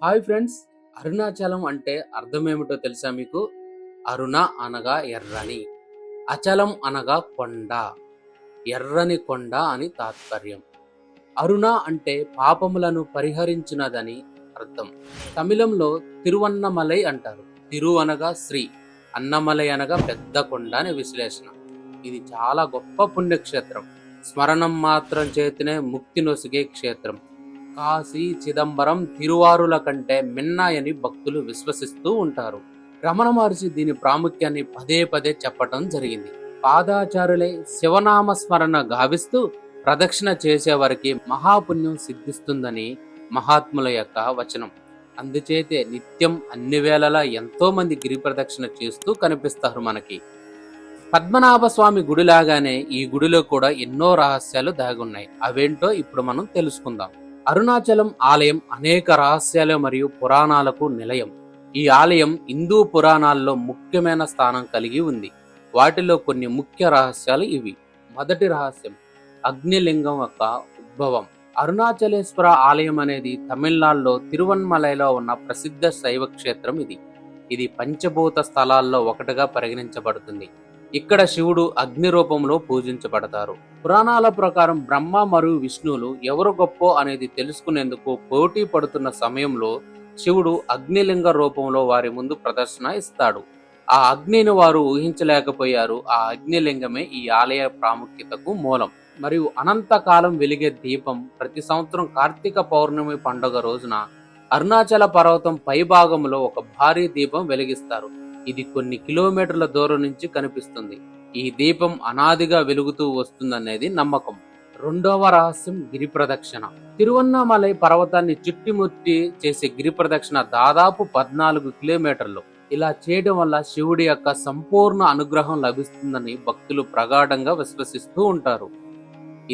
Hi friends. Arunachalam అంటే అర్థమేమిటో తెలుసా మీకు? అరుణ అనగా ఎర్రని, అచలం అనగా కొండ, ఎర్రని కొండ అని తాత్పర్యం. అరుణ అంటే పాపములను పరిహరించునదని అర్థం. తమిళంలో తిరువన్నమలై అంటారు. తిరు అనగా శ్రీ, అన్నమలై అనగా పెద్ద కొండ అని విశ్లేషణ. ఇది చాలా గొప్ప పుణ్యక్షేత్రం. స్మరణం మాత్రం చేతనే ముక్తి నొసిగే క్షేత్రం. కాశీ, చిదంబరం, తిరువారుల కంటే మిన్నాయని భక్తులు విశ్వసిస్తూ ఉంటారు. రమణ మహర్షి దీని ప్రాముఖ్యాన్ని పదే పదే చెప్పటం జరిగింది. పాదాచారులై శివనామ స్మరణ గావిస్తూ ప్రదక్షిణ చేసేవారికి మహాపుణ్యం సిద్ధిస్తుందని మహాత్ముల యొక్క వచనం. అందుచేతే నిత్యం అన్ని వేళలా ఎంతో మంది గిరి ప్రదక్షిణ చేస్తూ కనిపిస్తారు మనకి. పద్మనాభ స్వామి గుడిలాగానే ఈ గుడిలో కూడా ఎన్నో రహస్యాలు దాగున్నాయి. అవేంటో ఇప్పుడు మనం తెలుసుకుందాం. అరుణాచలం ఆలయం అనేక రహస్యాలు మరియు పురాణాలకు నిలయం. ఈ ఆలయం హిందూ పురాణాల్లో ముఖ్యమైన స్థానం కలిగి ఉంది. వాటిలో కొన్ని ముఖ్య రహస్యాలు ఇవి. మొదటి రహస్యం, అగ్నిలింగం యొక్క ఉద్భవం. అరుణాచలేశ్వర ఆలయం అనేది తమిళనాడులో తిరువన్మలైలో ఉన్న ప్రసిద్ధ శైవ క్షేత్రం. ఇది పంచభూత స్థలాల్లో ఒకటిగా పరిగణించబడుతుంది. ఇక్కడ శివుడు అగ్ని రూపంలో పూజించబడతారు. పురాణాల ప్రకారం బ్రహ్మ మరియు విష్ణువులు ఎవరు గొప్ప అనేది తెలుసుకునేందుకు పోటీ పడుతున్న సమయంలో శివుడు అగ్నిలింగ రూపంలో వారి ముందు ప్రదర్శన ఇస్తాడు. ఆ అగ్నిని వారు ఊహించలేకపోయారు. ఆ అగ్నిలింగమే ఈ ఆలయ ప్రాముఖ్యతకు మూలం. మరియు అనంతకాలం వెలిగే దీపం ప్రతి సంవత్సరం కార్తీక పౌర్ణమి పండుగ రోజున అరుణాచల పర్వతం పైభాగంలో ఒక భారీ దీపం వెలిగిస్తారు. ఇది కొన్ని కిలోమీటర్ల దూరం నుంచి కనిపిస్తుంది. ఈ దీపం అనాదిగా వెలుగుతూ వస్తుందనేది నమ్మకం. రెండవ రహస్యం, గిరి ప్రదక్షిణ. తిరువన్నామలై పర్వతాన్ని చుట్టుముట్టి చేసే గిరి ప్రదక్షిణ దాదాపు 14 కిలోమీటర్లు. ఇలా చేయడం వల్ల శివుడి యొక్క సంపూర్ణ అనుగ్రహం లభిస్తుందని భక్తులు ప్రగాఢంగా విశ్వసిస్తూ ఉంటారు.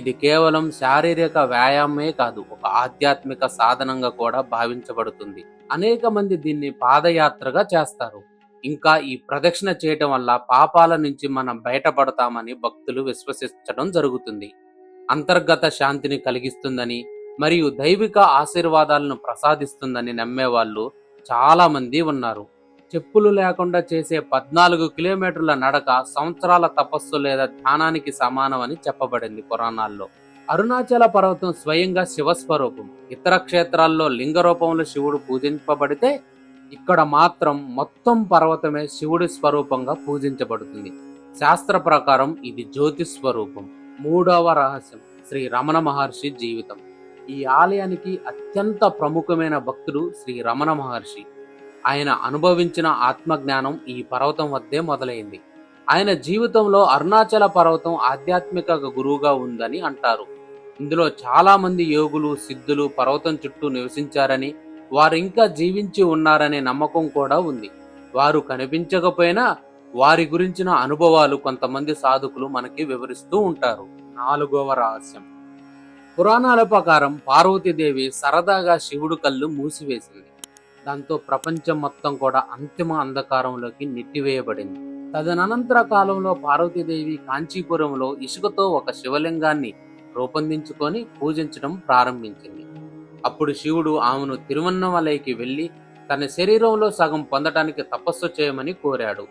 ఇది కేవలం శారీరక వ్యాయామమే కాదు, ఒక ఆధ్యాత్మిక సాధనంగా కూడా భావించబడుతుంది. అనేక మంది దీన్ని పాదయాత్రగా చేస్తారు. ఇంకా ఈ ప్రదక్షిణ చేయటం వల్ల పాపాల నుంచి మనం బయటపడతామని భక్తులు విశ్వసించడం జరుగుతుంది. అంతర్గత శాంతిని కలిగిస్తుందని మరియు దైవిక ఆశీర్వాదాలను ప్రసాదిస్తుందని నమ్మేవాళ్ళు చాలా మంది ఉన్నారు. చెప్పులు లేకుండా చేసే 14 కిలోమీటర్ల నడక సంవత్సరాల తపస్సు లేదా ధ్యానానికి సమానమని చెప్పబడింది పురాణాల్లో. అరుణాచల పర్వతం స్వయంగా శివస్వరూపం. ఇతర క్షేత్రాల్లో లింగ రూపంలో శివుడు పూజింపబడితే ఇక్కడ మాత్రం మొత్తం పర్వతమే శివుడి స్వరూపంగా పూజించబడుతుంది. శాస్త్ర ప్రకారం ఇది జ్యోతి స్వరూపం. మూడవ రహస్యం, శ్రీ రమణ మహర్షి జీవితం. ఈ ఆలయానికి అత్యంత ప్రముఖమైన భక్తుడు శ్రీ రమణ మహర్షి. ఆయన అనుభవించిన ఆత్మజ్ఞానం ఈ పర్వతం వద్దే మొదలైంది. ఆయన జీవితంలో అరుణాచల పర్వతం ఆధ్యాత్మిక గురువుగా ఉందని అంటారు. ఇందులో చాలా మంది యోగులు, సిద్ధులు పర్వతం చుట్టూ నివసించారని, వారు ఇంకా జీవించి ఉన్నారనే నమ్మకం కూడా ఉంది. వారు కనిపించకపోయినా వారి గురించిన అనుభవాలు కొంతమంది సాధకులు మనకి వివరిస్తూ ఉంటారు. నాలుగవ రహస్యం, పురాణాల ప్రకారం పార్వతీదేవి సరదాగా శివుడు కళ్ళు మూసివేసింది. దాంతో ప్రపంచం మొత్తం కూడా అంతిమ అంధకారంలోకి నెట్టివేయబడింది. తదనంతర కాలంలో పార్వతీదేవి కాంచీపురంలో ఇసుకతో ఒక శివలింగాన్ని రూపొందించుకొని పూజించడం ప్రారంభించింది. అప్పుడు శివుడు ఆమెను తిరువన్నమలైకి వెళ్లి తన శరీరంలో సగం పొందటానికి తపస్సు చేయమని కోరాడు.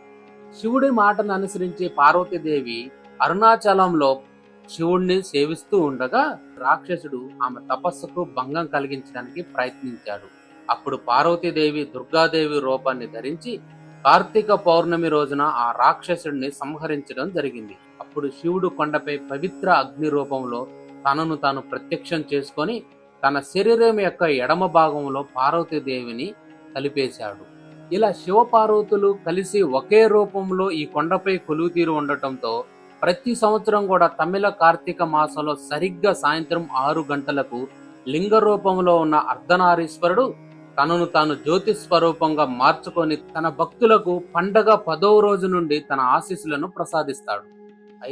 శివుడి మాటను అనుసరించి పార్వతీదేవి అరుణాచలంలో శివుడిని సేవిస్తూ ఉండగా రాక్షసుడు ఆమె తపస్సుకు భంగం కలిగించడానికి ప్రయత్నించాడు. అప్పుడు పార్వతీదేవి దుర్గాదేవి రూపాన్ని ధరించి కార్తీక పౌర్ణమి రోజున ఆ రాక్షసుడిని సంహరించడం జరిగింది. అప్పుడు శివుడు కొండపై పవిత్ర అగ్ని రూపంలో తనను తాను ప్రత్యక్షం చేసుకొని తన శరీరం యొక్క ఎడమ భాగంలో పార్వతీదేవిని కలిపేశాడు. ఇలా శివపార్వతులు కలిసి ఒకే రూపంలో ఈ కొండపై కొలువుతీరు ఉండటంతో ప్రతి సంవత్సరం కూడా తమిళ కార్తీక మాసంలో సరిగ్గా సాయంత్రం 6 గంటలకు లింగ రూపంలో ఉన్న అర్ధనారీశ్వరుడు తనను తాను జ్యోతి స్వరూపంగా మార్చుకొని తన భక్తులకు పండగ 10వ రోజు నుండి తన ఆశీస్సులను ప్రసాదిస్తాడు.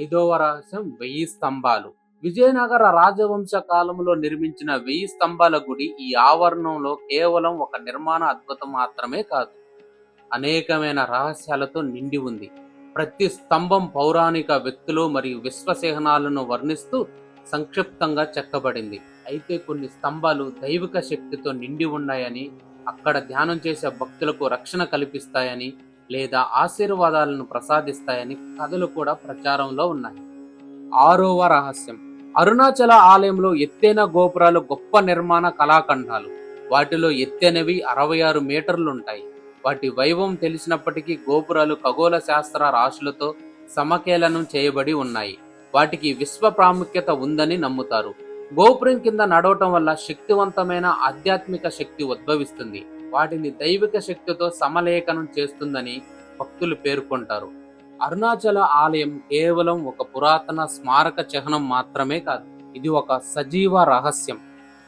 ఐదవ రహస్యం, 1000 స్తంభాలు. విజయనగర రాజవంశ కాలంలో నిర్మించిన 1000 స్తంభాల గుడి ఈ ఆవరణంలో కేవలం ఒక నిర్మాణ అద్భుతం మాత్రమే కాదు, అనేకమైన రహస్యాలతో నిండి ఉంది. ప్రతి స్తంభం పౌరాణిక వ్యక్తులు మరియు విశ్వసిహనాలను వర్ణిస్తూ సంక్షిప్తంగా చెక్కబడింది. అయితే కొన్ని స్తంభాలు దైవిక శక్తితో నిండి ఉన్నాయని, అక్కడ ధ్యానం చేసే భక్తులకు రక్షణ కల్పిస్తాయని లేదా ఆశీర్వాదాలను ప్రసాదిస్తాయని కథలు కూడా ప్రచారంలో ఉన్నాయి. 6వ రహస్యం, అరుణాచల ఆలయంలో ఎత్తైన గోపురాలు గొప్ప నిర్మాణ కళాఖండాలు. వాటిలో ఎత్తైనవి 66 మీటర్లుంటాయి. వాటి వైభవం తెలిసినప్పటికీ గోపురాలు ఖగోళ శాస్త్ర రాశులతో సమకేలనం చేయబడి ఉన్నాయి. వాటికి విశ్వ ప్రాముఖ్యత ఉందని నమ్ముతారు. గోపురం కింద నడవటం వల్ల శక్తివంతమైన ఆధ్యాత్మిక శక్తి ఉద్భవిస్తుంది. వాటిని దైవిక శక్తితో సమలేఖనం చేస్తుందని భక్తులు పేర్కొంటారు. అరుణాచల ఆలయం కేవలం ఒక పురాతన స్మారక చిహ్నం మాత్రమే కాదు, ఇది ఒక సజీవ రహస్యం.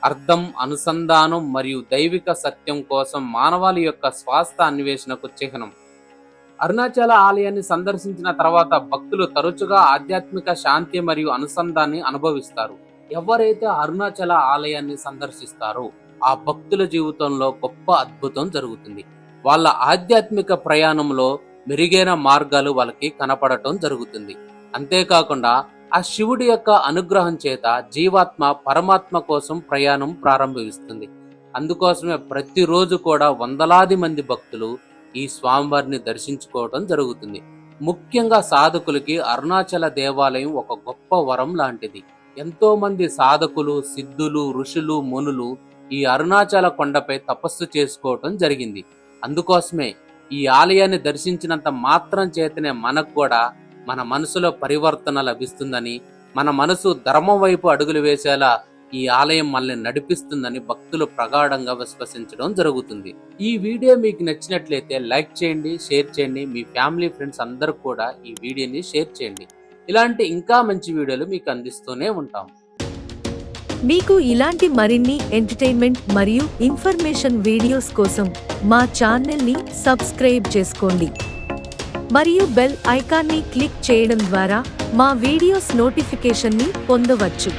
అర్థం, అనుసంధానం మరియు దైవిక సత్యం కోసం మానవాళి యొక్క స్వాస్థ అన్వేషణకు చిహ్నం. అరుణాచల ఆలయాన్ని సందర్శించిన తర్వాత భక్తులు తరచుగా ఆధ్యాత్మిక శాంతి మరియు అనుసంధాన్ని అనుభవిస్తారు. ఎవరైతే అరుణాచల ఆలయాన్ని సందర్శిస్తారో ఆ భక్తుల జీవితంలో గొప్ప అద్భుతం జరుగుతుంది. వాళ్ళ ఆధ్యాత్మిక ప్రయాణంలో మెరుగైన మార్గాలు వాళ్ళకి కనపడటం జరుగుతుంది. అంతేకాకుండా ఆ శివుడి యొక్క అనుగ్రహం చేత జీవాత్మ పరమాత్మ కోసం ప్రయాణం ప్రారంభిస్తుంది. అందుకోసమే ప్రతిరోజు కూడా వందలాది మంది భక్తులు ఈ స్వామివారిని దర్శించుకోవడం జరుగుతుంది. ముఖ్యంగా సాధకులకి అరుణాచల దేవాలయం ఒక గొప్ప వరం లాంటిది. ఎంతో మంది సాధకులు, సిద్ధులు, ఋషులు, మునులు ఈ అరుణాచల కొండపై తపస్సు చేసుకోవటం జరిగింది. అందుకోసమే ఈ ఆలయాన్ని దర్శించినంత మాత్రం చేతనే మనకు కూడా మన మనసులో పరివర్తన లభిస్తుందని, మన మనసు ధర్మం వైపు అడుగులు వేసేలా ఈ ఆలయం మనల్ని నడిపిస్తుందని భక్తులు ప్రగాఢంగా విశ్వసించడం జరుగుతుంది. ఈ వీడియో మీకు నచ్చినట్లయితే లైక్ చేయండి, షేర్ చేయండి. మీ ఫ్యామిలీ, ఫ్రెండ్స్ అందరూ కూడా ఈ వీడియోని షేర్ చేయండి. ఇలాంటి ఇంకా మంచి వీడియోలు మీకు అందిస్తూనే ఉంటాం. మీకు ఇలాంటి మరిన్ని ఎంటర్టైన్మెంట్ మరియు ఇన్ఫర్మేషన్ వీడియోస్ కోసం మా ఛానల్ని సబ్స్క్రైబ్ చేసుకోండి మరియు బెల్ ఐకాన్ని క్లిక్ చేయడం ద్వారా మా వీడియోస్ నోటిఫికేషన్ని పొందవచ్చు.